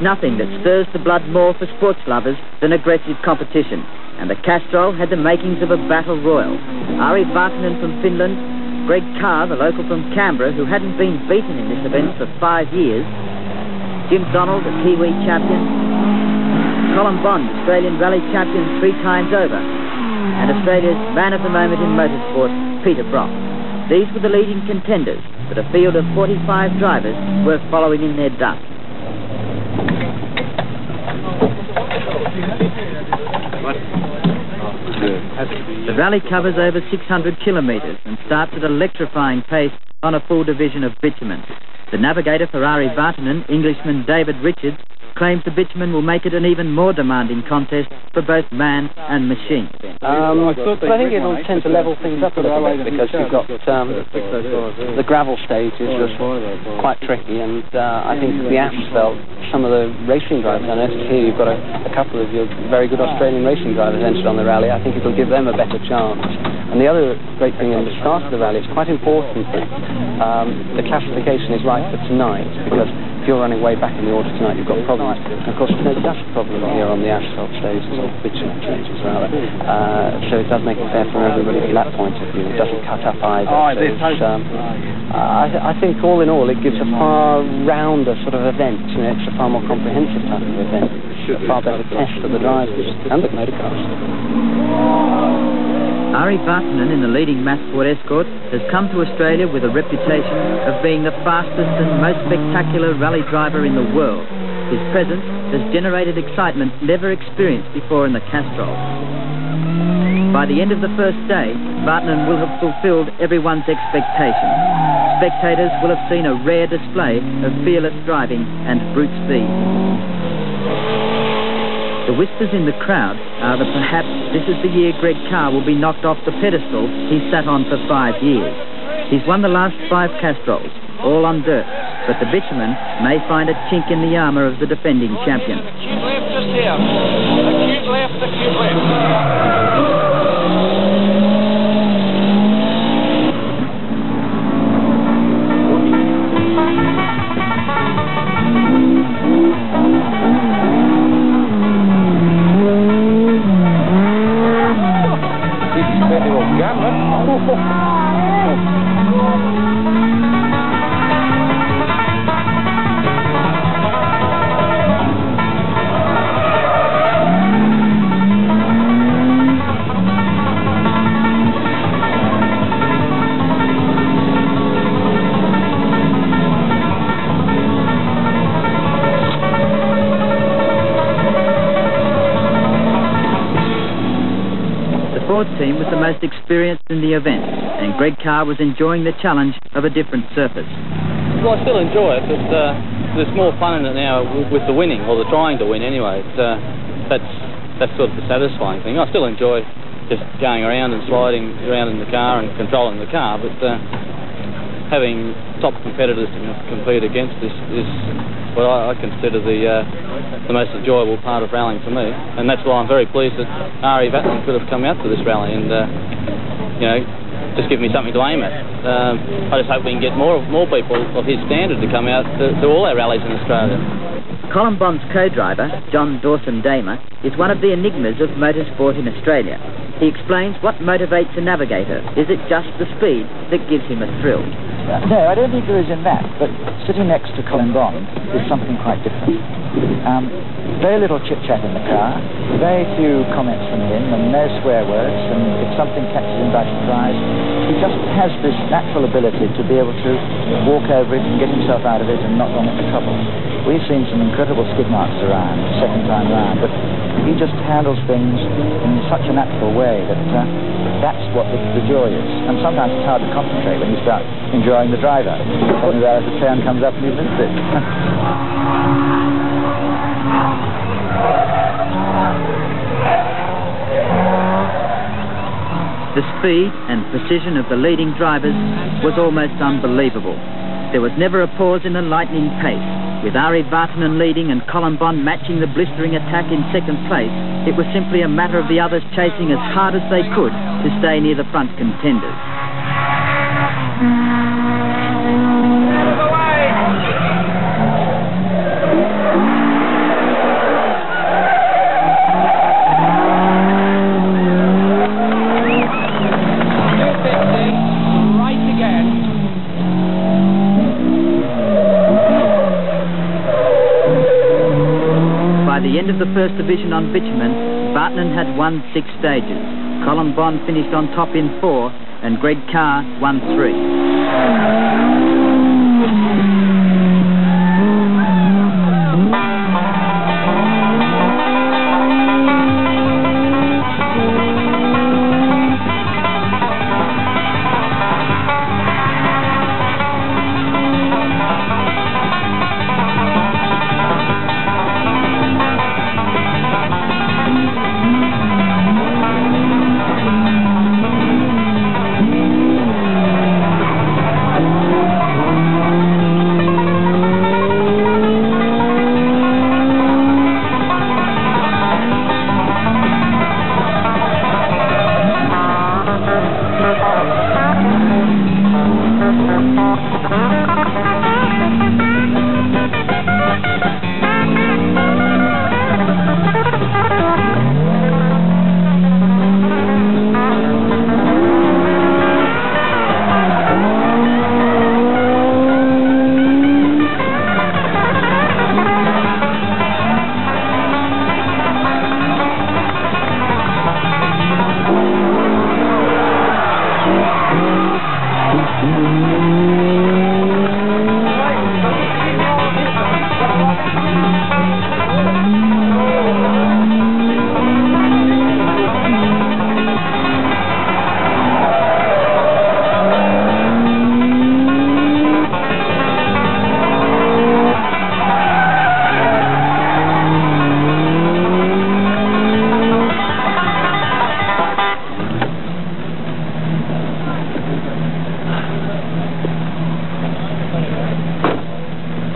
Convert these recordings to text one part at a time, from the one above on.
nothing that stirs the blood more for sports lovers than aggressive competition, and the Castrol had the makings of a battle royal. Ari Vartinen from Finland, Greg Carr, the local from Canberra, who hadn't been beaten in this event for 5 years, Jim Donald, the Kiwi champion, Colin Bond, Australian rally champion 3 times over, and Australia's man of the moment in motorsport, Peter Brock. These were the leading contenders, but a field of 45 drivers were following in their dust. The rally covers over 600 kilometres and starts at electrifying pace on a full division of bitumen. The navigator for Ari Vartinen, Englishman David Richards, claims the bitumen will make it an even more demanding contest for both man and machine. But I think it'll tend to level things up a little bit, because you've got the gravel stage is just quite tricky, and I think the asphalt, some of the racing drivers, I noticed here you've got a couple of your very good Australian racing drivers entered on the rally. I think it'll give them a better chance. And the other great thing in the start of the rally, it's quite important that the classification is right for tonight, because if you're running way back in the order tonight, you've got problems. And of course, there's no dust problem here on the asphalt stages, or bitumen stages rather. So it does make it fair from everybody from that point of view. It doesn't cut up either. I think all in all, it gives a far rounder sort of event. You know, it's a far more comprehensive type of event. A far better test for the drivers and the motorcars. Ari Vartinen, in the leading mass sport escort, has come to Australia with a reputation of being the fastest and most spectacular rally driver in the world. His presence has generated excitement never experienced before in the Castrol. By the end of the first day, Vartinen will have fulfilled everyone's expectation. Spectators will have seen a rare display of fearless driving and brute speed. The whispers in the crowd are that perhaps this is the year Greg Carr will be knocked off the pedestal he sat on for 5 years. He's won the last 5 Castrols, all on dirt, but the bitumen may find a chink in the armour of the defending champion. Acute left just here. Acute left, acute left. Team was the most experienced in the event, and Greg Carr was enjoying the challenge of a different surface. Well, I still enjoy it, but there's more fun in it now with the winning, or the trying to win anyway. That's sort of the satisfying thing. I still enjoy just going around and sliding around in the car and controlling the car, but having top competitors to compete against is what I consider the most enjoyable part of rallying for me, and that's why I'm very pleased that Ari Vartinen could have come out to this rally and just give me something to aim at. I just hope we can get more people of his standard to come out to all our rallies in Australia. Colin Bond's co-driver, John Dawson-Damer, is one of the enigmas of motorsport in Australia. He explains what motivates a navigator. Is it just the speed that gives him a thrill? No, I don't think there is in that, but sitting next to Colin Bond is something quite different. Very little chit-chat in the car, very few comments from him, and no swear words, and if something catches him by surprise, he just has this natural ability to be able to walk over it and get himself out of it and not run into trouble. We've seen some incredible skid marks around, second time round, but he just handles things in such a natural way that that's what the joy is. And sometimes it's hard to concentrate when you start enjoying the driver. Suddenly there the turn comes up and you missed it. The speed and precision of the leading drivers was almost unbelievable. There was never a pause in the lightning pace. With Ari Vartinen leading and Colin Bond matching the blistering attack in second place, it was simply a matter of the others chasing as hard as they could to stay near the front contenders. First Division on bitumen, Barton had won 6 stages. Colin Bond finished on top in 4, and Greg Carr won 3.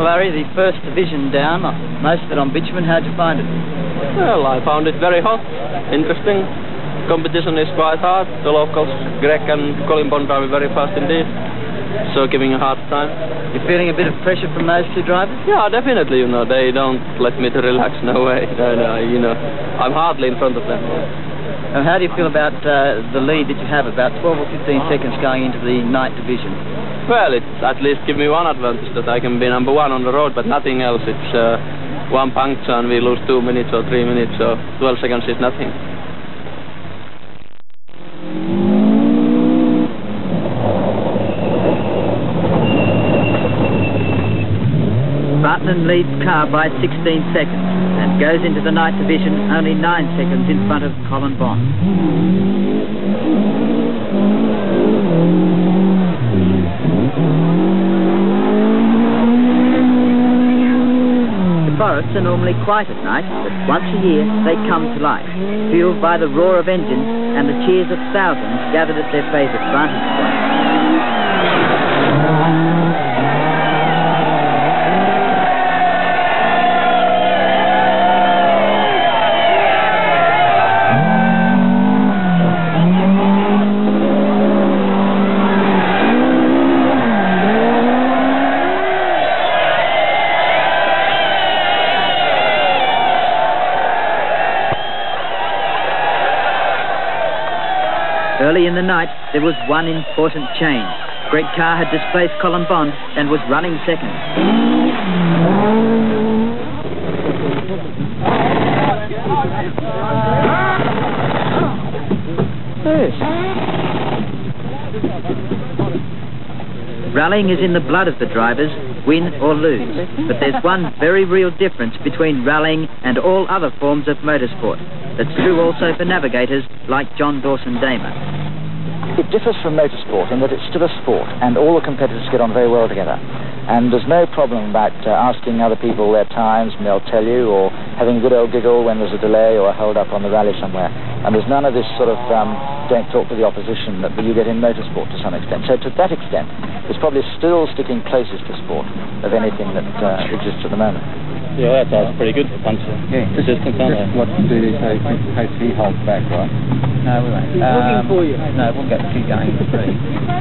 Larry, the First Division down, most of it on bitumen. How'd you find it? Well, I found it very hot, interesting. Competition is quite hard. The locals, Greg and Colin Bond, are very fast indeed, so giving a hard time. You're feeling a bit of pressure from those two drivers? Yeah, definitely. You know, they don't let me to relax. No way. No, you know, I'm hardly in front of them. And how do you feel about the lead that you have, about 12 or 15 seconds going into the night division? Well, it's at least give me one advantage that I can be number 1 on the road, but nothing else. It's one puncture and we lose 2 minutes or 3 minutes, so 12 seconds is nothing. Barton leads Carr by 16 seconds and goes into the night division only 9 seconds in front of Colin Bond. The forests are normally quiet at night, but once a year they come to life, fueled by the roar of engines and the cheers of thousands gathered at their favourite vantage point. Early in the night, there was one important change. Greg Carr had displaced Colin Bond and was running second. Rallying is in the blood of the drivers, win or lose. But there's one very real difference between rallying and all other forms of motorsport. That's true also for navigators like John Dawson-Damer. It differs from motorsport in that it's still a sport, and all the competitors get on very well together. And there's no problem about asking other people their times, and they'll tell you, or having a good old giggle when there's a delay or a hold-up on the rally somewhere. And there's none of this sort of don't talk to the opposition that you get in motorsport to some extent. So to that extent, it's probably still sticking closest to sport of anything that exists at the moment. Yeah, that sounds pretty good for puncher. Yeah. Persistence, aren't they? What to do is in case he holds back, right? No, we won't. He's looking for you. No, we'll keep going for 3.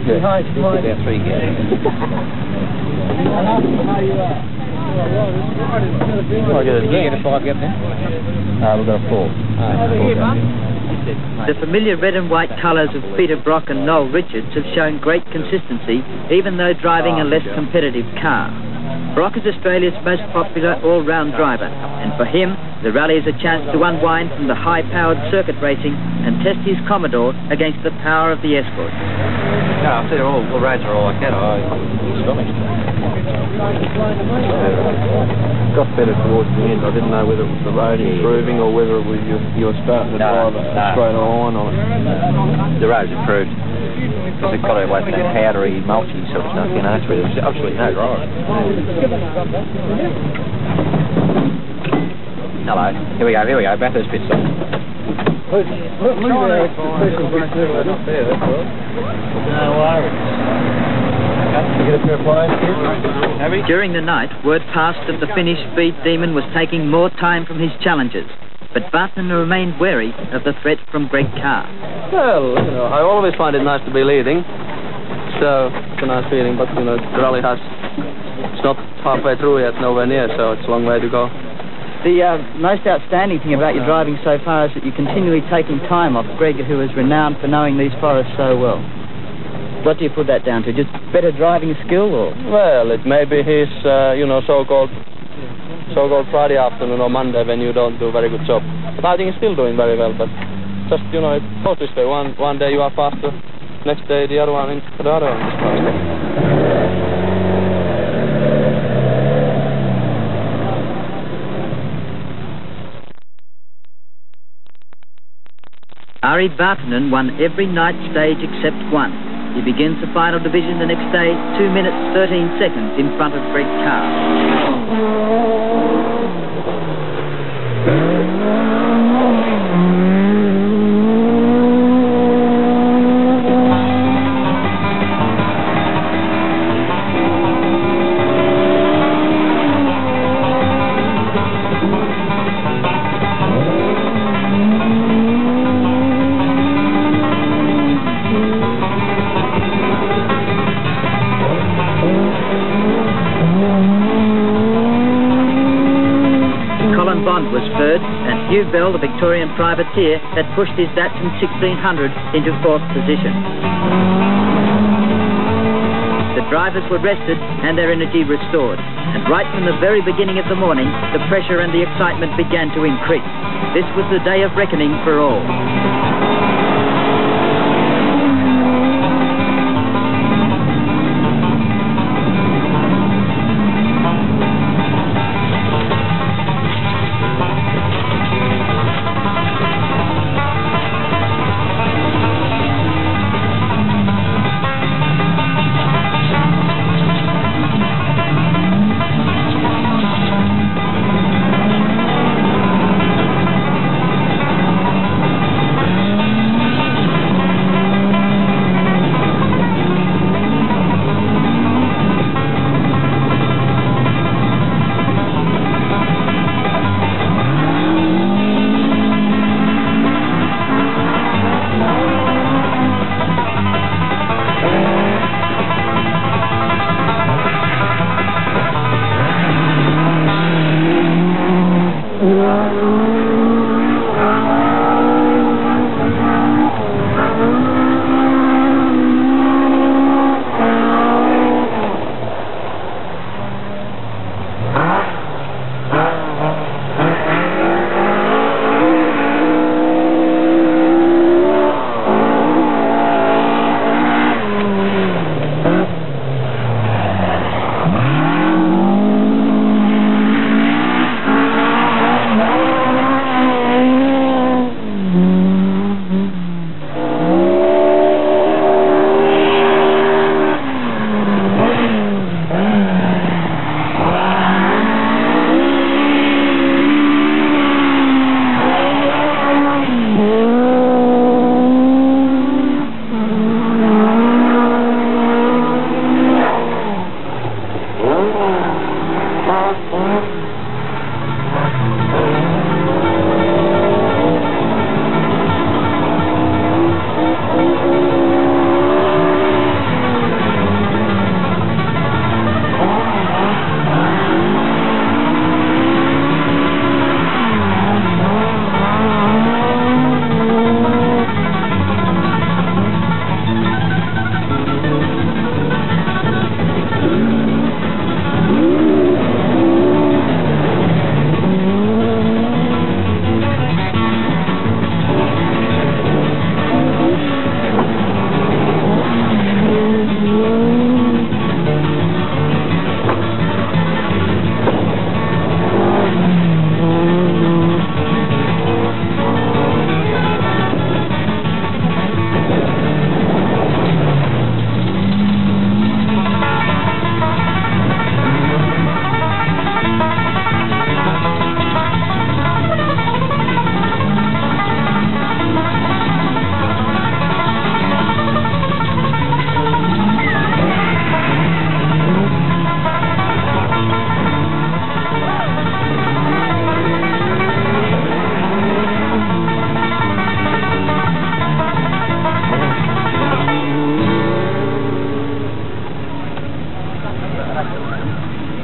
Good. Behind. About 3 gears. You get a 5 gap then? We've got a 4. The familiar red and white colours of Peter Brock and Noel Richards have shown great consistency, even though driving a less competitive car. Brock is Australia's most popular all-round driver, and for him, the rally is a chance to unwind from the high-powered circuit racing and test his Commodore against the power of the Escort. Yeah, I see all the roads are all like that. I'm astonished. Got better towards the end. I didn't know whether it was the road improving or whether it was you were starting to drive a straighter line on it. The road's improved. Because it got away from that powdery, mulchy sort of stuff, you know. That's where there's absolutely no drive. Hello. Here we go. Bathurst pit stop. During the night, word passed that the Finnish speed demon was taking more time from his challengers, but Vatanen remained wary of the threat from Greg Carr. Well, you know, I always find it nice to be leading, so it's a nice feeling, but, you know, the rally it's not halfway through yet, nowhere near, so it's a long way to go. The most outstanding thing about your driving so far is that you're continually taking time off Greg, who is renowned for knowing these forests so well. What do you put that down to? Just better driving skill, or? Well, it may be his, you know, so-called Friday afternoon or Monday when you don't do a very good job. But I think he's still doing very well, but just, you know, it goes this way. One day you are faster, next day the other one is faster. Ari Vatanen won every night stage except one. He begins the final division the next day, 2 minutes 13 seconds in front of Greg Carr. Was third, and Hugh Bell, the Victorian privateer, had pushed his Datsun 1600 into fourth position. The drivers were rested and their energy restored, and right from the very beginning of the morning, the pressure and the excitement began to increase. This was the day of reckoning for all.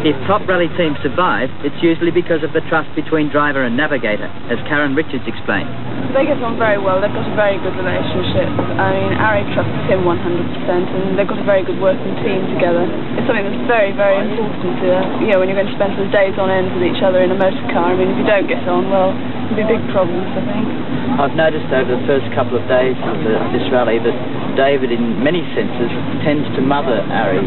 If top rally teams survive, it's usually because of the trust between driver and navigator, as Karen Richards explained. They get on very well. They've got a very good relationship. I mean, Ari trusts him 100%, and they've got a very good working team together. It's something that's very, very important to, when you're going to spend sort of days on end with each other in a motor car. I mean, if you don't get on, well, there'll be big problems, I think. I've noticed over the first couple of days of this rally that David, in many senses, tends to mother Ari,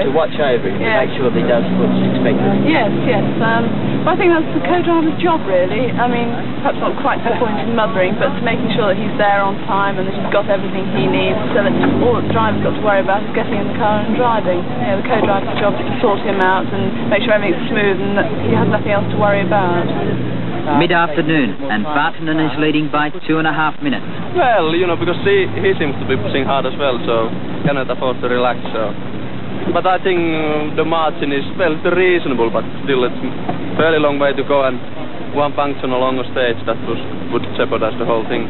to watch over him, to make sure that he does what's expected. Yes. Well, I think that's the co-driver's job, really. I mean, perhaps not quite to the point of mothering, but to making sure that he's there on time and that he's got everything he needs, so that all that the driver's got to worry about is getting in the car and driving. The co-driver's job is to sort him out and make sure everything's smooth and that he has nothing else to worry about. Mid-afternoon, and Vartanen is leading by 2.5 minutes. Well, because he seems to be pushing hard as well, so cannot afford to relax. So, but I think the margin is reasonable, but still it's a fairly long way to go, and one puncture along a stage that would jeopardize the whole thing.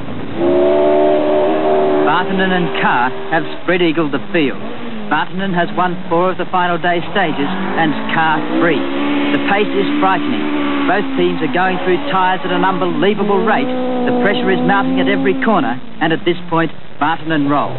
Vartanen and Carr have spread-eagled the field. Vartanen has won 4 of the final day stages and Carr 3. The pace is frightening. Both teams are going through tyres at an unbelievable rate. The pressure is mounting at every corner, and at this point, Vartanen rolls.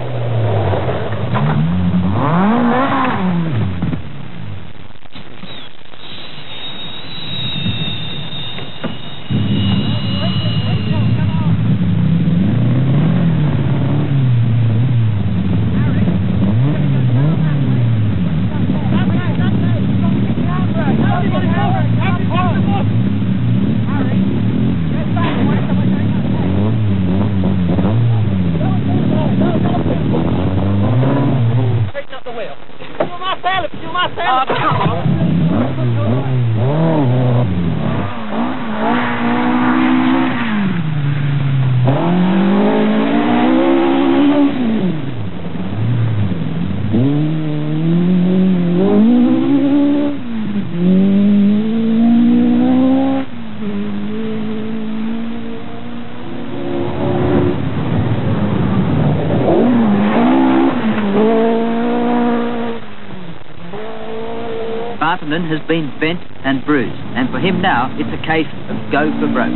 Vartanen has been bent and bruised, and for him now it's a case of go for broke.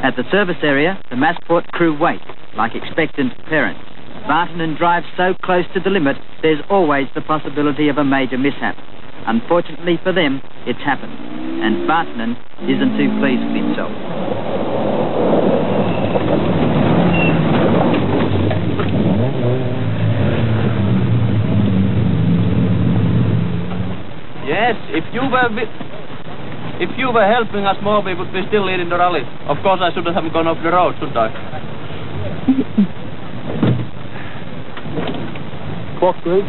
At the service area, the Massport crew wait, like expectant parents. Vartanen drives so close to the limit, there's always the possibility of a major mishap. Unfortunately for them, it's happened, and Vartanen isn't too pleased with himself. Yes, if you were helping us more, we would be still leading the rally. Of course, I shouldn't have gone off the road, should I? What group?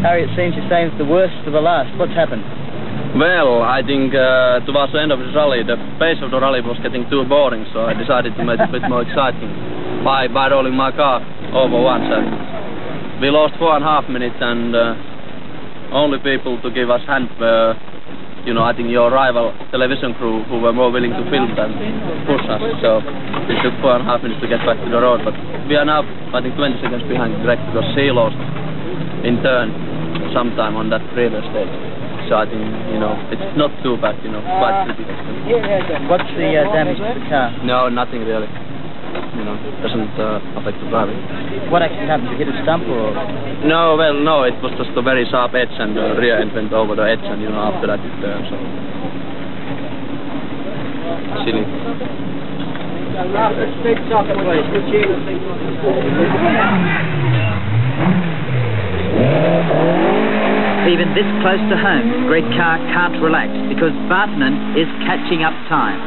Harry, it seems you're saying it's the worst for the last. What's happened? Well, I think towards the end of the rally, the pace of the rally was getting too boring, so I decided to make it a bit more exciting by rolling my car over once. And we lost 4.5 minutes, and only people to give us hand were, I think your rival television crew, who were more willing to film than push us. So it took 4.5 minutes to get back to the road, but we are now, I think, 20 seconds behind Greg because he lost in turn sometime on that previous stage. So I think, it's not too bad, quite pretty. What's the damage to the car? No, nothing really. Doesn't affect the driving. What actually happened? Did you hit a stump or? No, it was just a very sharp edge and the rear end went over the edge and, after that it turned, so. Silly. Even this close to home, Greg Carr can't relax because Vartanen is catching up time.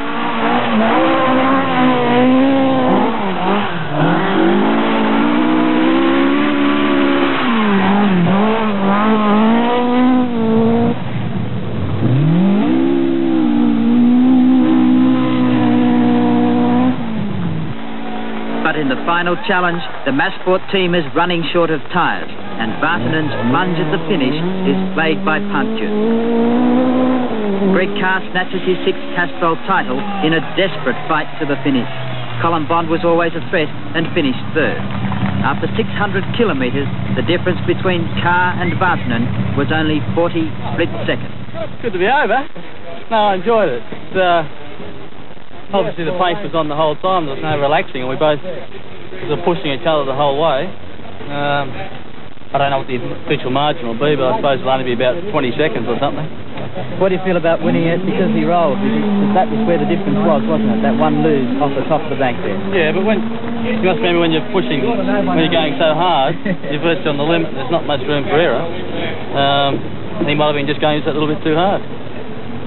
But But in the final challenge, the Massport team is running short of tyres, and Vartanen's plunge at the finish is plagued by punctures. Greg Carr snatches his 6th Castrol title in a desperate fight to the finish. Colin Bond was always a threat and finished 3rd. After 600 kilometres, the difference between Carr and Vartanen was only 40 split seconds. Good to be over. No, I enjoyed it. Obviously the pace was on the whole time. There was no relaxing, and we both were pushing each other the whole way. I don't know what the official margin will be, but I suppose it'll only be about 20 seconds or something. What do you feel about winning it because he rolled? Because that was where the difference was, wasn't it? That one lose off the top of the bank there. Yeah, but you must remember when you're pushing, when you're going so hard, you're virtually on the limit, there's not much room for error. He might have been just going just a little bit too hard.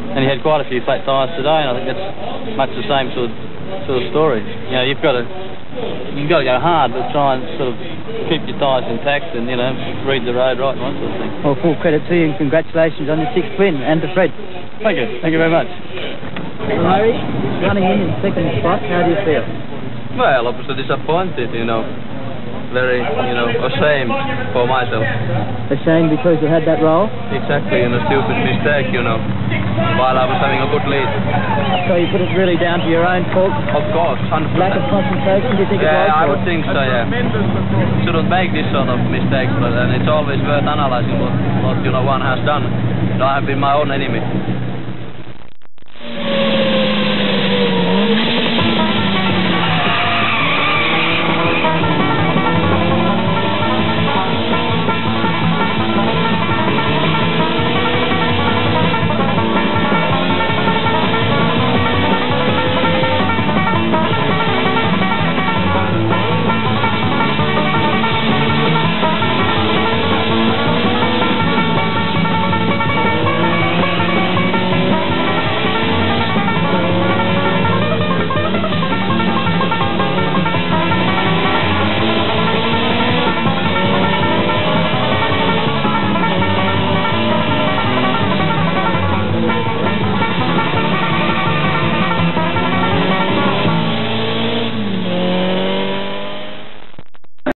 And he had quite a few flat tyres today, and I think that's much the same sort of story. You know, you've got to go hard, but try and sort of keep your tyres intact and, you know, read the road right and that sort of thing. Well, full credit to you and congratulations on your 6th win, and to Fred. Thank you very much. Murray, running in 2nd spot, how do you feel? Well, obviously disappointed, you know. Very, you know, ashamed for myself. Ashamed because you had that roll? Exactly, and a stupid mistake, you know, while I was having a good lead. So you put it really down to your own fault? Of course, 100%. Lack of concentration, do you think it was? Yeah, I would think so, yeah. Shouldn't make this sort of mistakes, but then it's always worth analysing what you know, one has done. You know, I have been my own enemy.